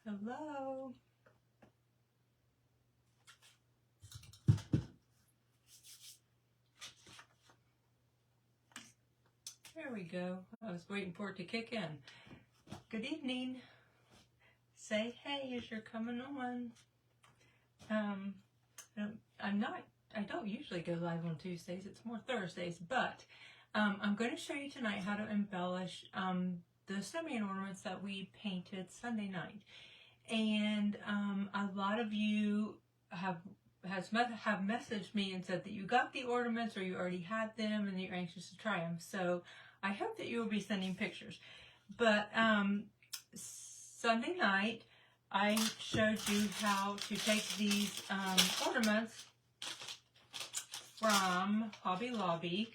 Hello. There we go. I was waiting for it to kick in. Good evening. Say hey as you're coming on. I don't usually go live on Tuesdays. It's more Thursdays, but I'm going to show you tonight how to embellish the snowman ornaments that we painted Sunday night. And a lot of you have messaged me and said that you got the ornaments or you already had them and you're anxious to try them. So I hope that you will be sending pictures. But Sunday night I showed you how to take these ornaments from Hobby Lobby,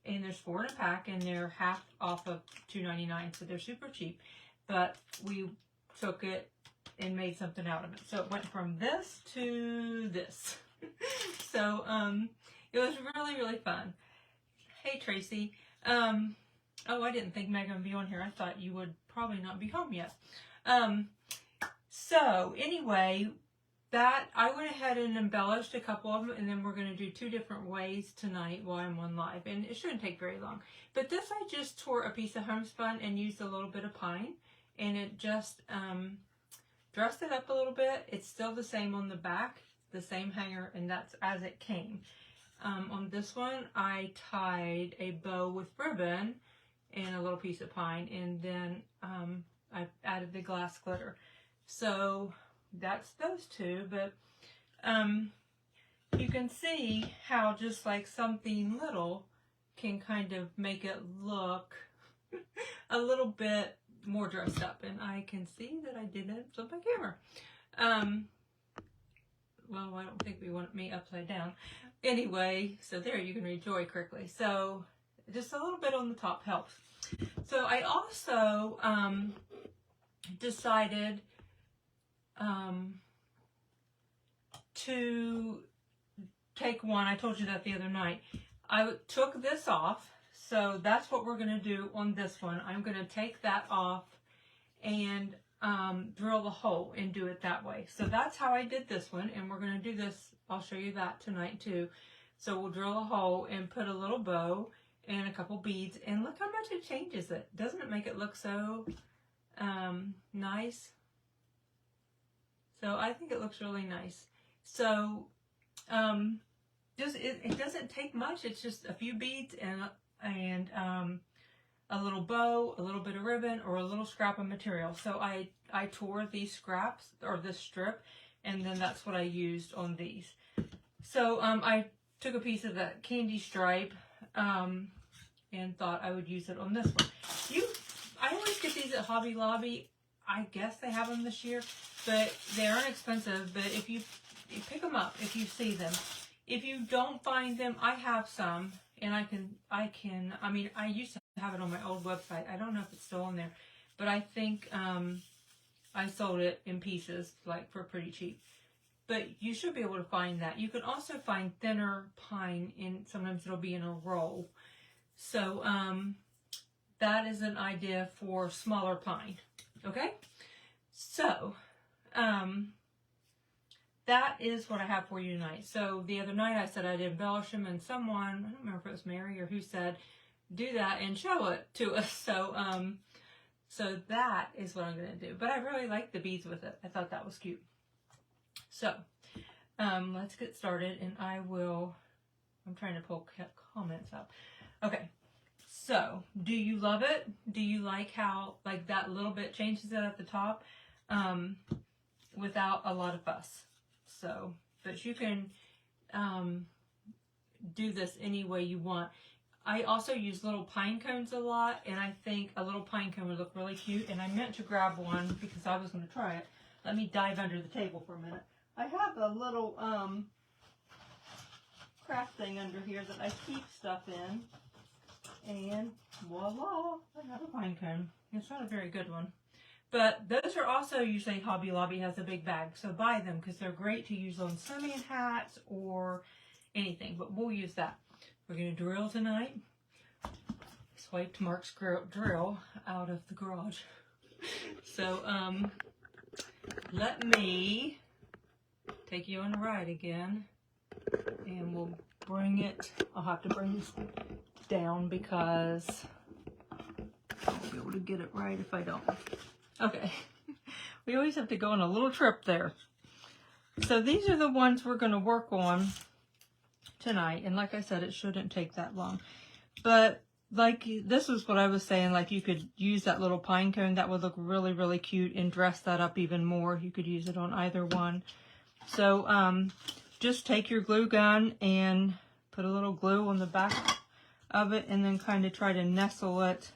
and there's 4 in a pack, and they're half off of $2.99, so they're super cheap. But we took it and made something out of it. So it went from this to this. So it was really, really fun. Hey Tracy. Oh, I didn't think Megan would be on here. I thought you would probably not be home yet. So anyway, that I went ahead and embellished a couple of them, and then we're going to do 2 different ways tonight while I'm on live, and it shouldn't take very long. But this, I just tore a piece of homespun and used a little bit of pine, and it just dressed it up a little bit. It's still the same on the back, the same hanger, and that's as it came. On this one, I tied a bow with ribbon and a little piece of pine, and then I added the glass glitter. So that's those 2, but you can see how just like something little can kind of make it look a little bit more dressed up, and I can see that I didn't flip my camera. Well, I don't think we want me upside down. Anyway, so there you can read Joy correctly. So just a little bit on the top helps. So I also decided to take one. I told you that the other night. I took this off, so that's what we're going to do on this one. I'm going to take that off and drill the hole and do it that way. So that's how I did this one, and we're going to do this. I'll show you that tonight too. So we'll drill a hole and put a little bow and a couple beads, and look how much it changes it. Doesn't it make it look so nice? So I think it looks really nice. So it doesn't take much. It's just a few beads and a little bow, a little bit of ribbon, or a little scrap of material. So I tore these scraps, or this strip, and then that's what I used on these. So I took a piece of that candy stripe and thought I would use it on this one. I always get these at Hobby Lobby. I guess they have them this year, but they aren't expensive. But if you pick them up, if you see them. If you don't find them, I have some, and I mean, I used to have it on my old website. I don't know if it's still on there, but I think I sold it in pieces, like for pretty cheap. But you should be able to find that. You can also find thinner pine, and sometimes it'll be in a roll. So that is an idea for smaller pine. Okay, so that is what I have for you tonight. So the other night I said I'd embellish them, and someone, I don't remember if it was Mary or who, said do that and show it to us. So so that is what I'm going to do. But I really like the beads with it. I thought that was cute. So let's get started, and I'm trying to pull comments up. Okay, so do you love it? Do you like how like that little bit changes it at the top without a lot of fuss? So, but you can do this any way you want. I also use little pine cones a lot, and I think a little pine cone would look really cute, and I meant to grab one because I was going to try it. Let me dive under the table for a minute. I have a little craft thing under here that I keep stuff in, and voila, I have a pine cone. It's not a very good one. But those are also usually Hobby Lobby has a big bag, so buy them because they're great to use on snowman hats or anything, but we'll use that. We're going to drill tonight. Swiped Mark's drill out of the garage. So let me take you on a ride again, and we'll bring it. I'll have to bring this down because I won't be able to get it right if I don't. Okay. We always have to go on a little trip there. So these are the ones we're going to work on tonight. And like I said, it shouldn't take that long. But like, this is what I was saying, like you could use that little pine cone. That would look really, really cute and dress that up even more. You could use it on either one. So just take your glue gun and put a little glue on the back of it and then kind of try to nestle it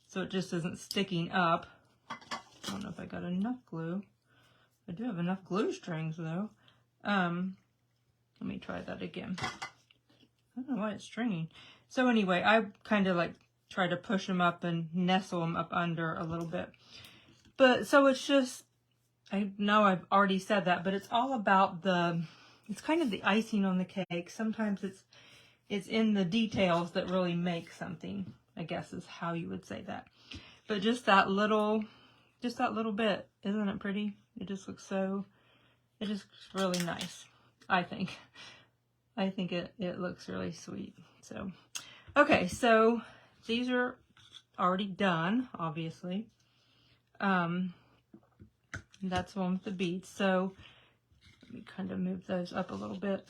so it just isn't sticking up. I don't know if I got enough glue. I do have enough glue strings though. Let me try that again. I don't know why it's stringing. So anyway, I kind of like try to push them up and nestle them up under a little bit. But so it's just, I know I've already said that, but it's all about it's kind of the icing on the cake. Sometimes it's in the details that really make something, I guess is how you would say that. But just that little bit, isn't it pretty? It just looks it just looks really nice, I think. I think it looks really sweet. So, okay, so these are already done, obviously. That's one with the beads. So let me kind of move those up a little bit.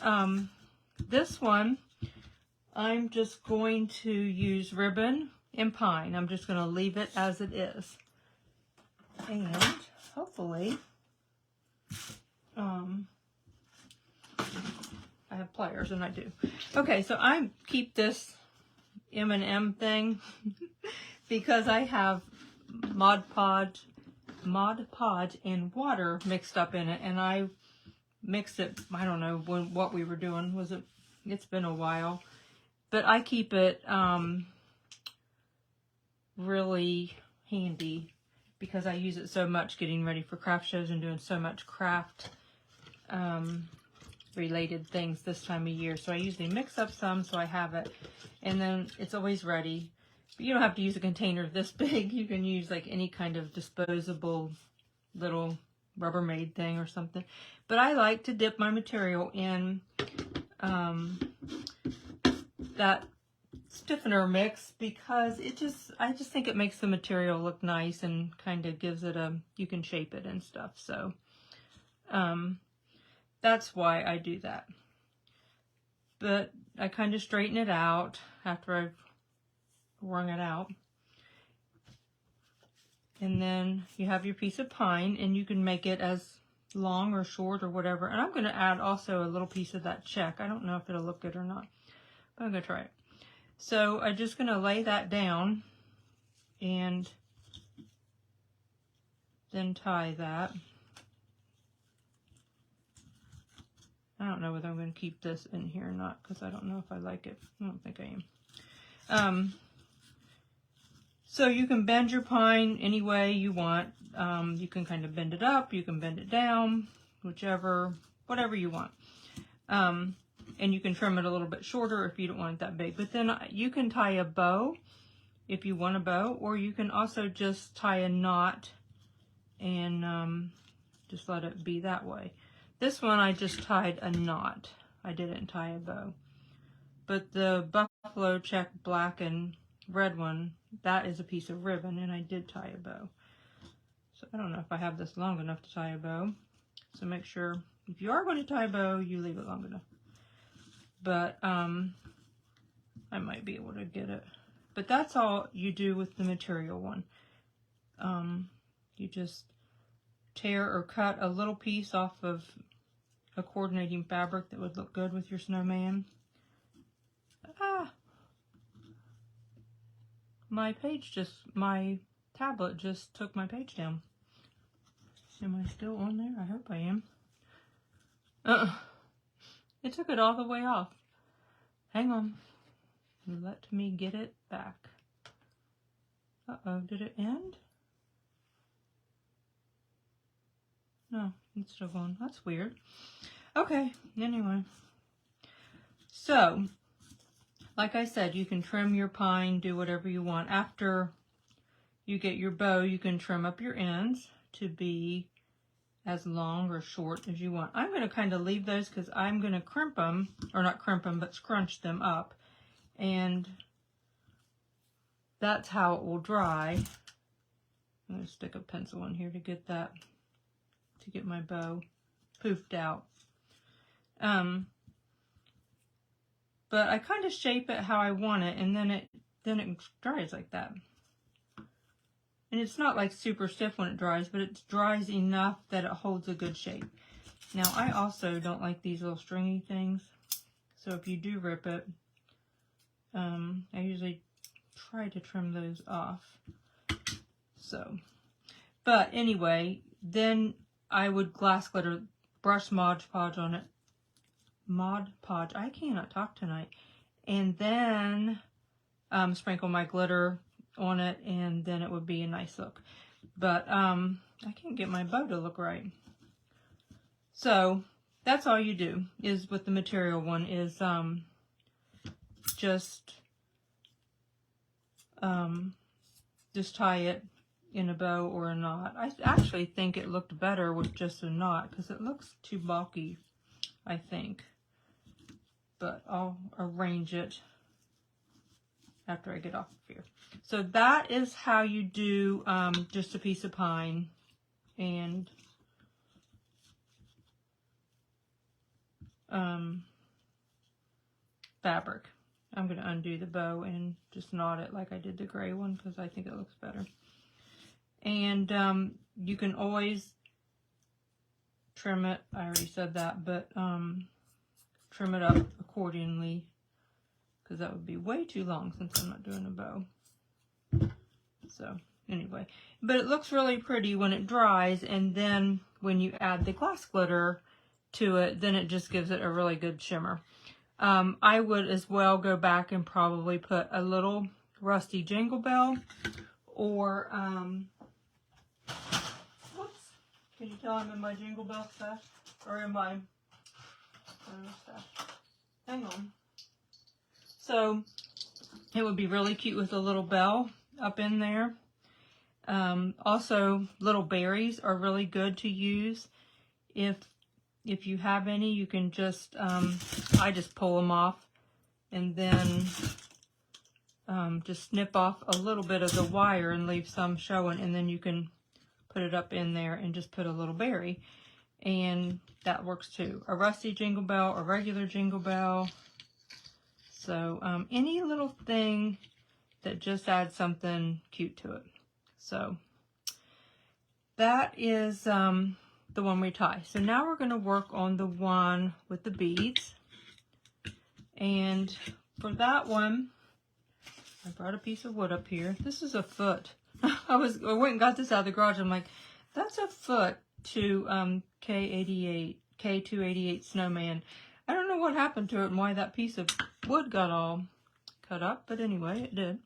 This one, I'm just going to use ribbon and pine. I'm just going to leave it as it is. And hopefully, I have pliers, and I do. Okay, so I keep this M&M thing because I have Mod Podge and water mixed up in it, and I mixed it, I don't know what we were doing. It's been a while, but I keep it really handy because I use it so much getting ready for craft shows and doing so much craft related things this time of year. So I usually mix up some so I have it, and then it's always ready. But you don't have to use a container this big. You can use like any kind of disposable little Rubbermaid thing or something. But I like to dip my material in that stiffener mix because I just think it makes the material look nice and kind of gives it you can shape it and stuff. So that's why I do that. But I kind of straighten it out after I've wrung it out. And then you have your piece of pine, and you can make it as long or short or whatever. And I'm going to add also a little piece of that check. I don't know if it'll look good or not, but I'm going to try it. So I'm just going to lay that down and then tie that. I don't know whether I'm going to keep this in here or not because I don't know if I like it. I don't think I am. So you can bend your pine any way you want. You can kind of bend it up, you can bend it down, whatever you want. And you can trim it a little bit shorter if you don't want it that big. But then you can tie a bow if you want a bow, or you can also just tie a knot and just let it be that way. This one I just tied a knot. I didn't tie a bow. But the buffalo check black and red one, that is a piece of ribbon, and I did tie a bow. So I don't know if I have this long enough to tie a bow. So make sure if you are going to tie a bow, you leave it long enough. But I might be able to get it. But that's all you do with the material one. You just tear or cut a little piece off of a coordinating fabric that would look good with your snowman. My tablet just took my page down. Am I still on there? I hope I am. It took it all the way off. Hang on. Let me get it back. Uh-oh, did it end? No, it's still going. That's weird. Okay, anyway. So, like I said, you can trim your pine, do whatever you want. After you get your bow, you can trim up your ends to be as long or short as you want. I'm going to kind of leave those because I'm going to crimp them, or not crimp them, but scrunch them up. And that's how it will dry. I'm going to stick a pencil in here to get that, to get my bow poofed out. But I kind of shape it how I want it, and then it dries like that. And it's not like super stiff when it dries, but it dries enough that it holds a good shape. Now, I also don't like these little stringy things. So if you do rip it, I usually try to trim those off. So, but anyway, then I would glass glitter, brush Mod Podge on it. Mod Podge, I cannot talk tonight. And then sprinkle my glitter on it, and then it would be a nice look. But I can't get my bow to look right. So that's all you do is with the material one is just tie it in a bow or a knot. I actually think it looked better with just a knot because it looks too bulky, I think. But I'll arrange it after I get off of here. So that is how you do just a piece of pine and fabric. I'm going to undo the bow and just knot it like I did the gray one because I think it looks better. And you can always trim it. I already said that, but trim it up accordingly because that would be way too long since I'm not doing a bow. So anyway, but it looks really pretty when it dries, and then when you add the glass glitter to it, then it just gives it a really good shimmer. I would as well go back and probably put a little rusty jingle bell, or whoops, can you tell I'm in my jingle bell stash, or in my stash? Hang on. So it would be really cute with a little bell up in there. Also, little berries are really good to use. If you have any, you can just, I just pull them off and then just snip off a little bit of the wire and leave some showing, and then you can put it up in there and just put a little berry, and that works too. A rusty jingle bell, a regular jingle bell. So any little thing that just adds something cute to it. So that is the one we tie. So now we're going to work on the one with the beads. And for that one, I brought a piece of wood up here. This is a foot. I went and got this out of the garage. I'm like, that's a foot to K288 Snowman. I don't know what happened to it and why that piece of wood got all cut up, but anyway, it did.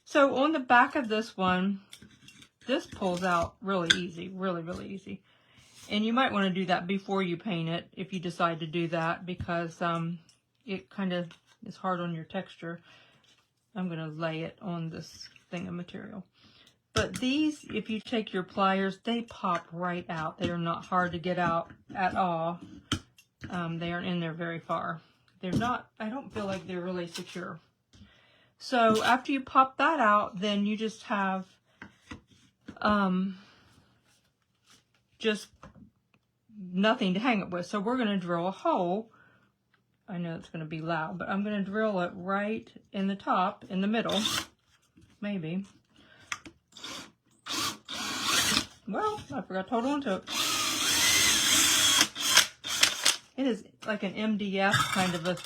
So on the back of this one, this pulls out really easy, really easy. And you might want to do that before you paint it if you decide to do that, because it kind of is hard on your texture. I'm going to lay it on this thing of material. But these, if you take your pliers, they pop right out. They are not hard to get out at all. They aren't in there very far. They're not, I don't feel like they're really secure. So after you pop that out, then you just have just nothing to hang it with. So we're going to drill a hole. I know it's going to be loud, but I'm going to drill it right in the top, in the middle, maybe. Well, I forgot to hold on to it. It is like an MDF kind of a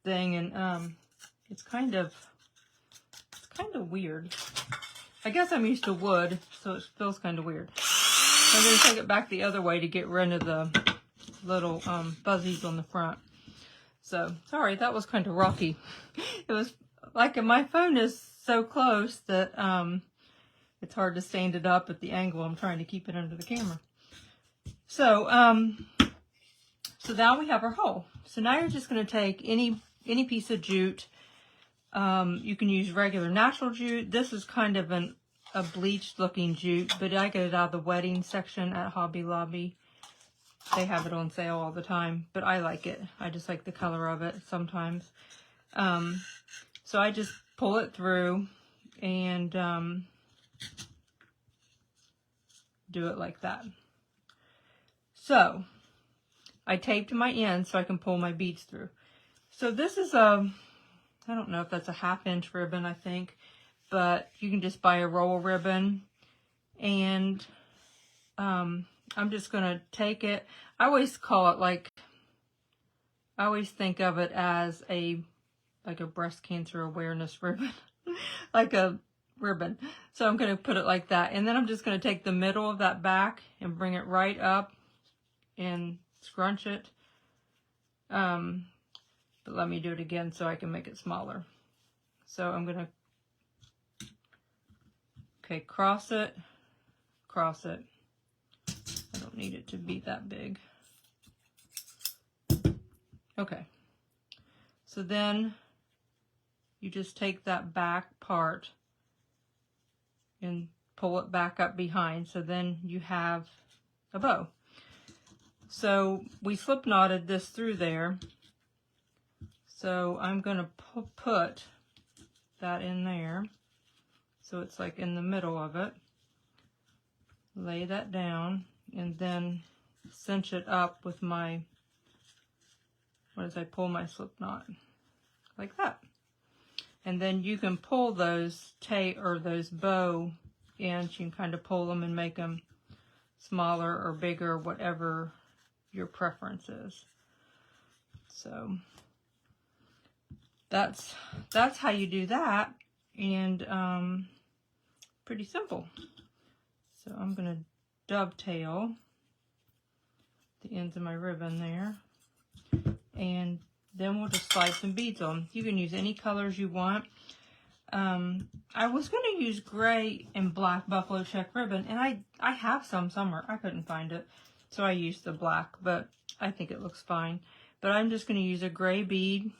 thing, and it's kind of weird. I guess I'm used to wood, so it feels kind of weird. I'm going to take it back the other way to get rid of the little fuzzies on the front. So, sorry, that was kind of rocky. It was like my phone is so close that it's hard to stand it up at the angle I'm trying to keep it under the camera. So, so now we have our hole. So now you're just going to take any piece of jute. You can use regular natural jute. This is kind of an a bleached looking jute, but I get it out of the wedding section at Hobby Lobby. They have it on sale all the time, but I like it. I just like the color of it sometimes. So I just pull it through and do it like that. So I taped my end so I can pull my beads through. So this is I don't know if that's a 1/2 inch ribbon, I think, but you can just buy a roll of ribbon. And I'm just going to take it. I always call it like, I always think of it as like a breast cancer awareness ribbon, like a ribbon. So I'm going to put it like that. And then I'm just going to take the middle of that back and bring it right up and scrunch it. But let me do it again so I can make it smaller. So I'm going to, okay, cross it. I don't need it to be that big. Okay. So then you just take that back part and pull it back up behind. So then you have a bow. So we slip knotted this through there. So I'm going to put that in there. So it's like in the middle of it. Lay that down and then cinch it up with my, as I pull my slip knot like that. And then you can pull those those bow ends. You can kind of pull them and make them smaller or bigger, whatever your preference is. So that's how you do that, and pretty simple. So I'm going to dovetail the ends of my ribbon there, and then we'll just slide some beads on. You can use any colors you want. I was going to use gray and black buffalo check ribbon, and I have some somewhere. I couldn't find it, so I used the black, but I think it looks fine. But I'm just going to use a gray bead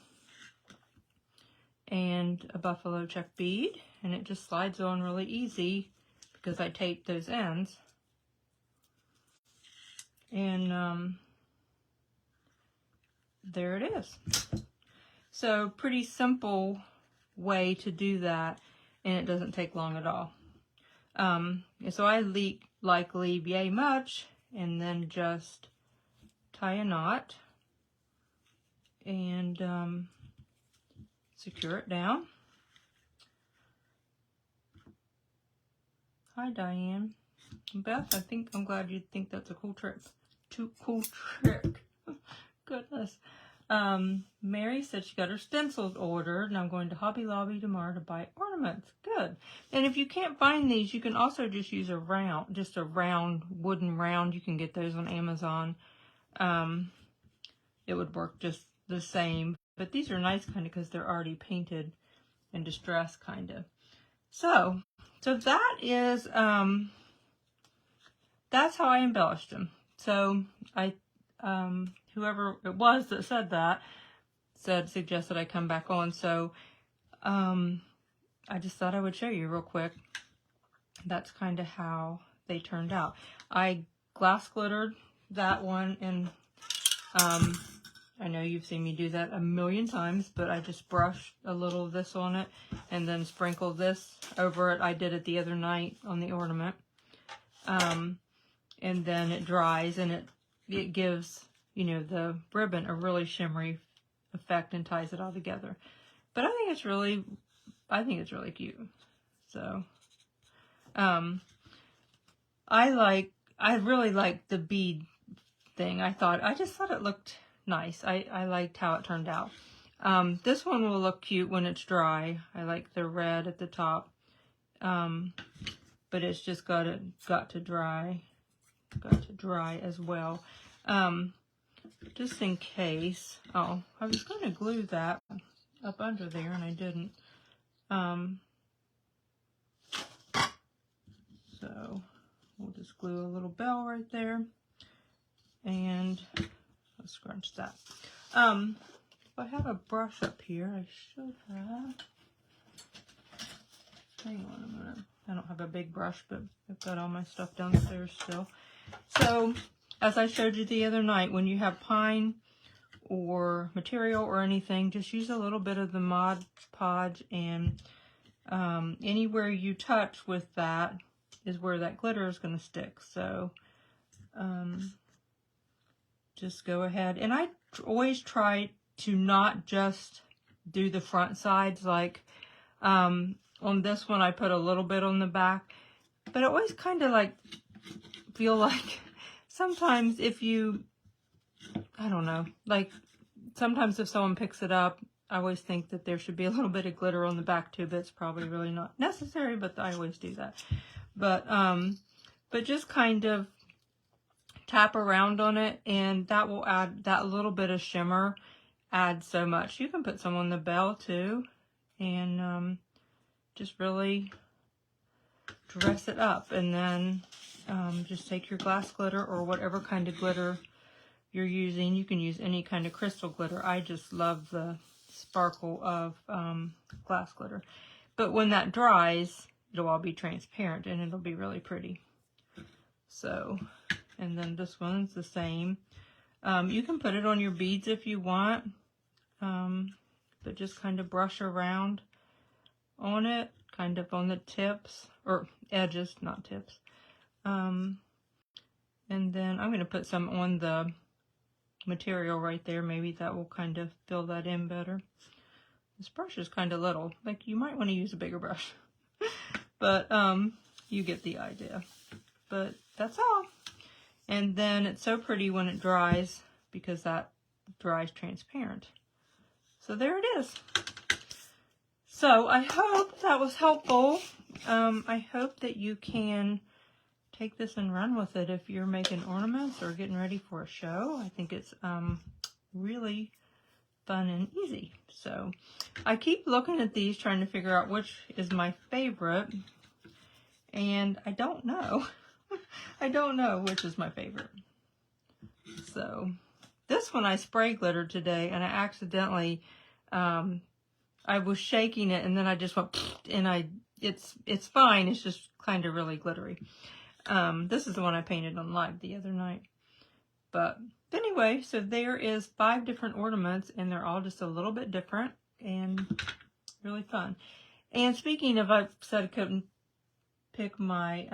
and a buffalo check bead, and it just slides on really easy because I taped those ends. And there it is. So pretty simple way to do that, and it doesn't take long at all. So I leave yay much, and then just tie a knot and secure it down. Hi Diane. Beth, I'm glad you think that's a cool trick. Cool trick. Goodness. Mary said she got her stencils ordered, and I'm going to Hobby Lobby tomorrow to buy ornaments. Good. And if you can't find these, you can also just use a round wooden round. You can get those on Amazon. It would work just the same. But these are nice kind of because they're already painted and distressed kind of. So that is, that's how I embellished them. So whoever it was that said that suggested I come back on. So I just thought I would show you real quick. That's kind of how they turned out. I glass glittered that one, and I know you've seen me do that a million times, but I just brushed a little of this on it and then sprinkled this over it. I did it the other night on the ornament. And then it dries, and it gives, you know, the ribbon a really shimmery effect and ties it all together. But I think it's really cute. So I really like the bead thing. I just thought it looked nice. I liked how it turned out. This one will look cute when it's dry. I like the red at the top. But it's just got to dry as well. Just in case. Oh, I was going to glue that up under there, and I didn't. So we'll just glue a little bell right there, and I'll scrunch that. If I have a brush up here, I should have. Hang on a minute. I don't have have a big brush, but I've got all my stuff downstairs still. So, as I showed you the other night, when you have pine or material or anything, just use a little bit of the Mod Podge, and anywhere you touch with that is where that glitter is going to stick. So just go ahead, and I always try to not just do the front sides. Like on this one I put a little bit on the back, but I always kind of like feel like sometimes if you, I don't know, like sometimes if someone picks it up, I always think that there should be a little bit of glitter on the back too, but it's probably really not necessary, but I always do that. But just kind of tap around on it, and that will add that little bit of shimmer, adds so much. You can put some on the bell too, and just really dress it up. And then just take your glass glitter or whatever kind of glitter you're using. You can use any kind of crystal glitter. I just love the sparkle of glass glitter. But when that dries, it'll all be transparent and it'll be really pretty. So, and then this one's the same. You can put it on your beads if you want, but just kind of brush around on it, kind of on the tips, or edges, not tips. And then I'm going to put some on the material right there. Maybe that will kind of fill that in better. This brush is kind of little. Like, you might want to use a bigger brush. But you get the idea. But that's all. And then it's so pretty when it dries, because that dries transparent. So there it is. So I hope that was helpful. I hope that you can take this and run with it if you're making ornaments or getting ready for a show. I think it's really fun and easy. So I keep looking at these, trying to figure out which is my favorite, and I don't know. I don't know which is my favorite. So this one I spray glittered today, and I accidentally I was shaking it, and then I just went, and it's fine. It's just kind of really glittery. This is the one I painted on live the other night. But anyway, so there is 5 different ornaments, and they're all just a little bit different and really fun. And speaking of, I said I couldn't pick my,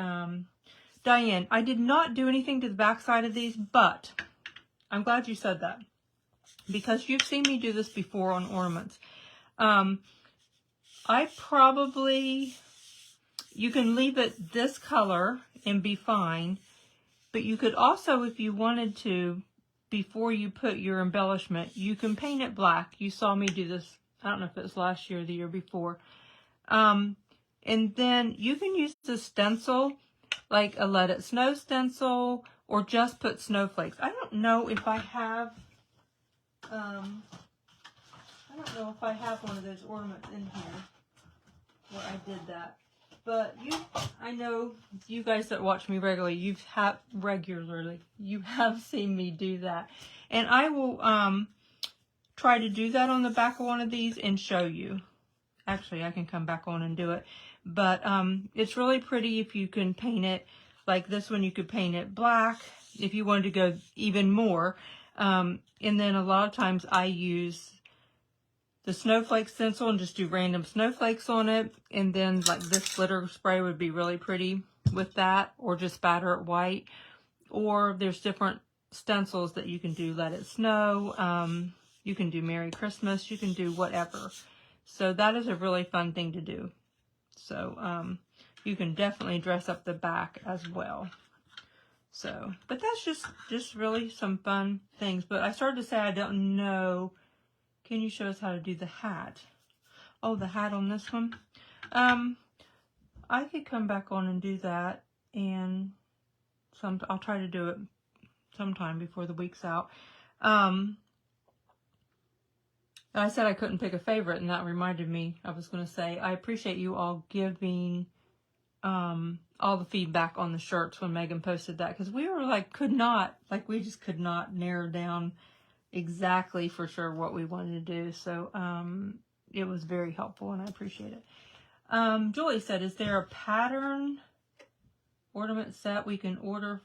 Diane, I did not do anything to the back side of these, but I'm glad you said that, because you've seen me do this before on ornaments. I probably, you can leave it this color and be fine, but you could also, if you wanted to, before you put your embellishment, you can paint it black. You saw me do this, I don't know if it was last year or the year before. And then you can use the stencil, like a Let It Snow stencil, or just put snowflakes. I don't know if I have, one of those ornaments in here where I did that. But I know you guys that watch me regularly, you have seen me do that. And I will try to do that on the back of one of these and show you. Actually, I can come back on and do it. But it's really pretty if you can paint it. Like this one, you could paint it black if you wanted to go even more. And then a lot of times I use the snowflake stencil and just do random snowflakes on it. And then like this glitter spray would be really pretty with that, or just spatter it white. Or there's different stencils that you can do. Let It Snow. You can do Merry Christmas. You can do whatever. So that is a really fun thing to do. So you can definitely dress up the back as well. So, but that's just really some fun things. But I started to say I don't know. Can you show us how to do the hat? Oh, the hat on this one. I could come back on and do that, and I'll try to do it sometime before the week's out. I said I couldn't pick a favorite, and that reminded me, I was going to say, I appreciate you all giving all the feedback on the shirts when Megan posted that, because we were like, we just could not narrow down exactly for sure what we wanted to do. So it was very helpful, and I appreciate it. Julie said, is there a pattern ornament set we can order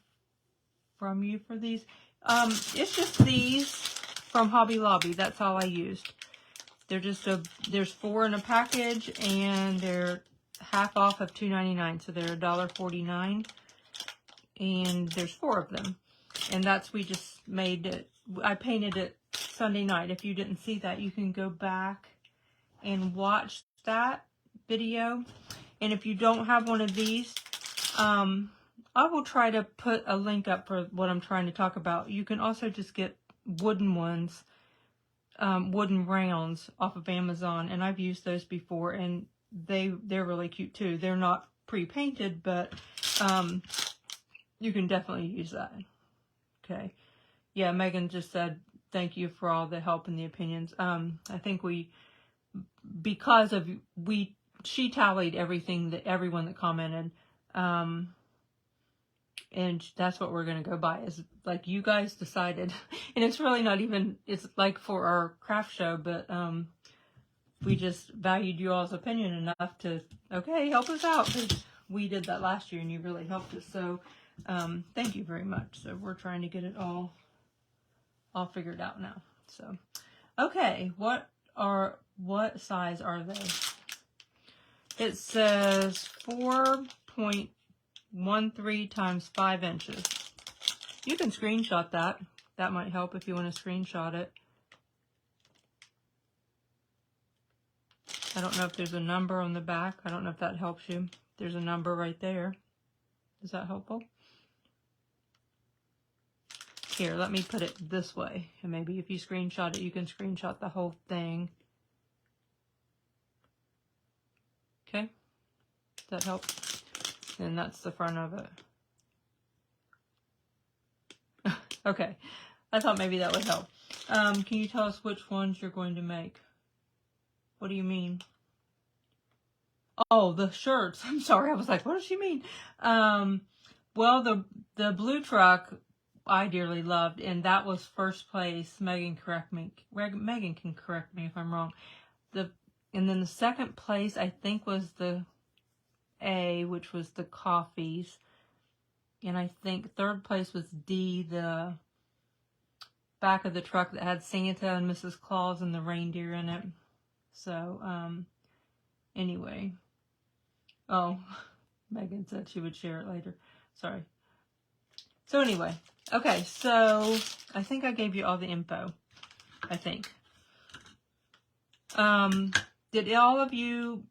from you for these? It's just these from Hobby Lobby. That's all I used. They're just there's 4 in a package, and they're half off of $2.99, so they're $1.49, and there's 4 of them. And we just made it. I painted it Sunday night. If you didn't see that, you can go back and watch that video. And if you don't have one of these, I will try to put a link up for what I'm trying to talk about. You can also just get wooden ones, wooden rounds off of Amazon, and I've used those before, and they're really cute too. They're not pre-painted, but you can definitely use that. Okay. Yeah, Megan just said, thank you for all the help and the opinions. I think she tallied everyone that commented. And that's what we're going to go by, is like you guys decided. And it's really not even, it's like for our craft show, but we just valued you all's opinion enough to, okay, help us out. Because we did that last year and you really helped us. So thank you very much. So we're trying to get it all figured out now. So, okay, what size are they? It says 4.13 times 5 inches. You can screenshot that. That might help if you want to screenshot it. I don't know if there's a number on the back. I don't know if that helps you. There's a number right there. Is that helpful? Here, let me put it this way. And maybe if you screenshot it, you can screenshot the whole thing. Okay? Does that help? And that's the front of it. Okay. I thought maybe that would help. Can you tell us which ones you're going to make? What do you mean? Oh, the shirts. I'm sorry. I was like, what does she mean? Well, the blue truck I dearly loved, and that was first place. Megan can correct me if I'm wrong. And then the second place, I think, was the A, which was the coffees. And I think third place was D, the back of the truck that had Santa and Mrs. Claus and the reindeer in it. So, anyway. Oh, Megan said she would share it later. Sorry. So anyway, okay, so I think I gave you all the info, I think. Did all of you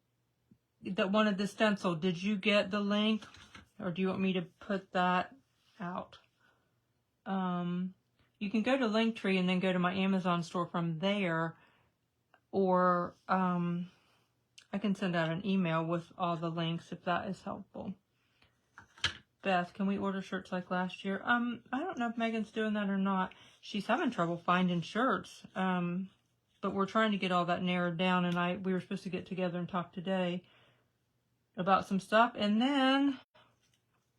that wanted the stencil, did you get the link, or do you want me to put that out? You can go to Linktree and then go to my Amazon store from there, or I can send out an email with all the links if that is helpful. Beth, can we order shirts like last year? I don't know if Megan's doing that or not. She's having trouble finding shirts. But we're trying to get all that narrowed down, and we were supposed to get together and talk today about some stuff, and then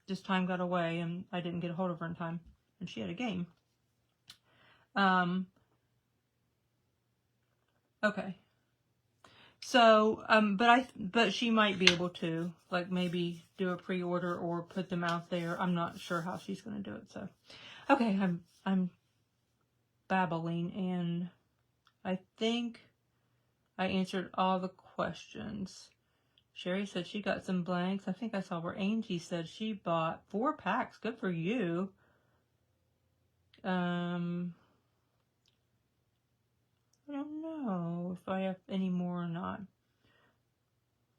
just time got away, and I didn't get a hold of her in time, and she had a game. Okay. So, but she might be able to, like, maybe do a pre-order or put them out there. I'm not sure how she's going to do it. So, okay, I'm babbling, and I think I answered all the questions. Sherry said she got some blanks. I think I saw where Angie said she bought 4 packs. Good for you. I don't know if I have any more or not.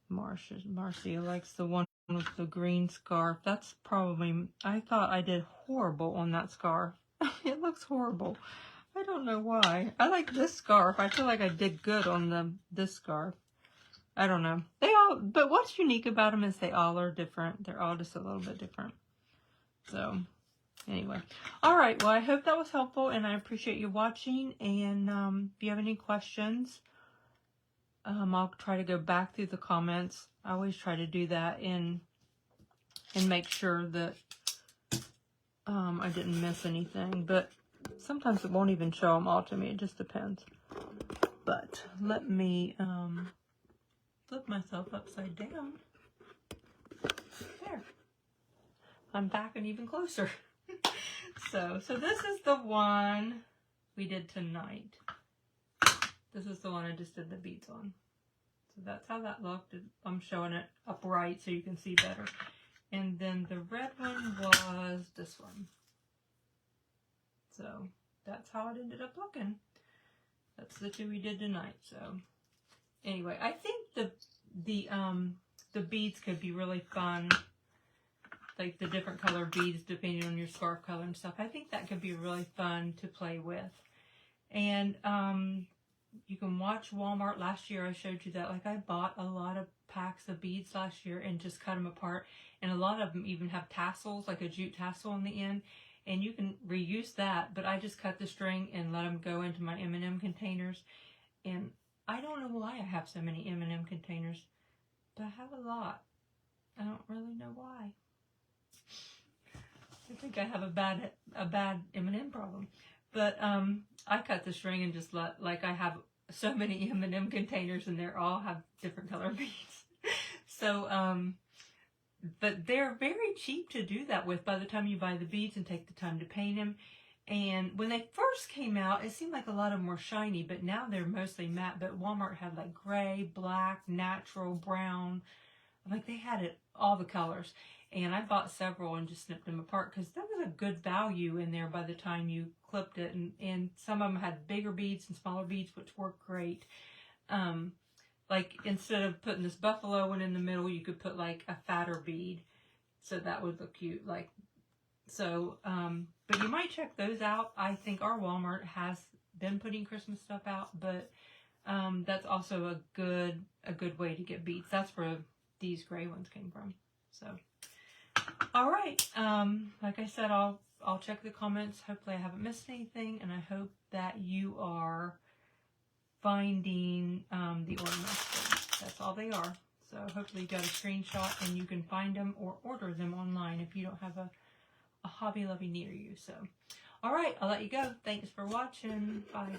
Marcia likes the one with the green scarf. That's probably, I thought I did horrible on that scarf. It looks horrible. I don't know why. I like this scarf. I feel like I did good on this scarf. I don't know. But what's unique about them is they all are different. They're all just a little bit different. So, anyway. All right. Well, I hope that was helpful, and I appreciate you watching. And if you have any questions, I'll try to go back through the comments. I always try to do that and make sure that I didn't miss anything. But sometimes it won't even show them all to me. It just depends. But let me flip myself upside down. There. I'm backing even closer. So this is the one we did tonight. This is the one I just did the beads on. So that's how that looked. I'm showing it upright so you can see better. And then the red one was this one. So that's how it ended up looking. That's the two we did tonight. So anyway, I think the beads could be really fun. Like the different color beads depending on your scarf color and stuff. I think that could be really fun to play with. And you can watch Walmart. Last year I showed you that. Like I bought a lot of packs of beads last year and just cut them apart. And a lot of them even have tassels, like a jute tassel on the end. And you can reuse that. But I just cut the string and let them go into my M&M containers. And I don't know why I have so many M&M containers. But I have a lot. I don't really know why. I think I have a bad M&M problem. But I cut the string and just let, like I have so many M&M containers and they all have different color beads. So, but they're very cheap to do that with by the time you buy the beads and take the time to paint them. And when they first came out, it seemed like a lot of them were shiny, but now they're mostly matte. But Walmart had like gray, black, natural, brown. Like they had it, all the colors. And I bought several and just snipped them apart because there was a good value in there by the time you clipped it. And some of them had bigger beads and smaller beads, which worked great. Like instead of putting this buffalo one in the middle, you could put like a fatter bead. So that would look cute. Like, so, but you might check those out. I think our Walmart has been putting Christmas stuff out, but that's also a good way to get beads. That's where these gray ones came from. So. All right, like I said, I'll check the comments. Hopefully I haven't missed anything, and I hope that you are finding the ornaments. That's all they are. So hopefully you got a screenshot and you can find them or order them online if you don't have a Hobby Lobby near you. So, all right, I'll let you go. Thanks for watching. Bye.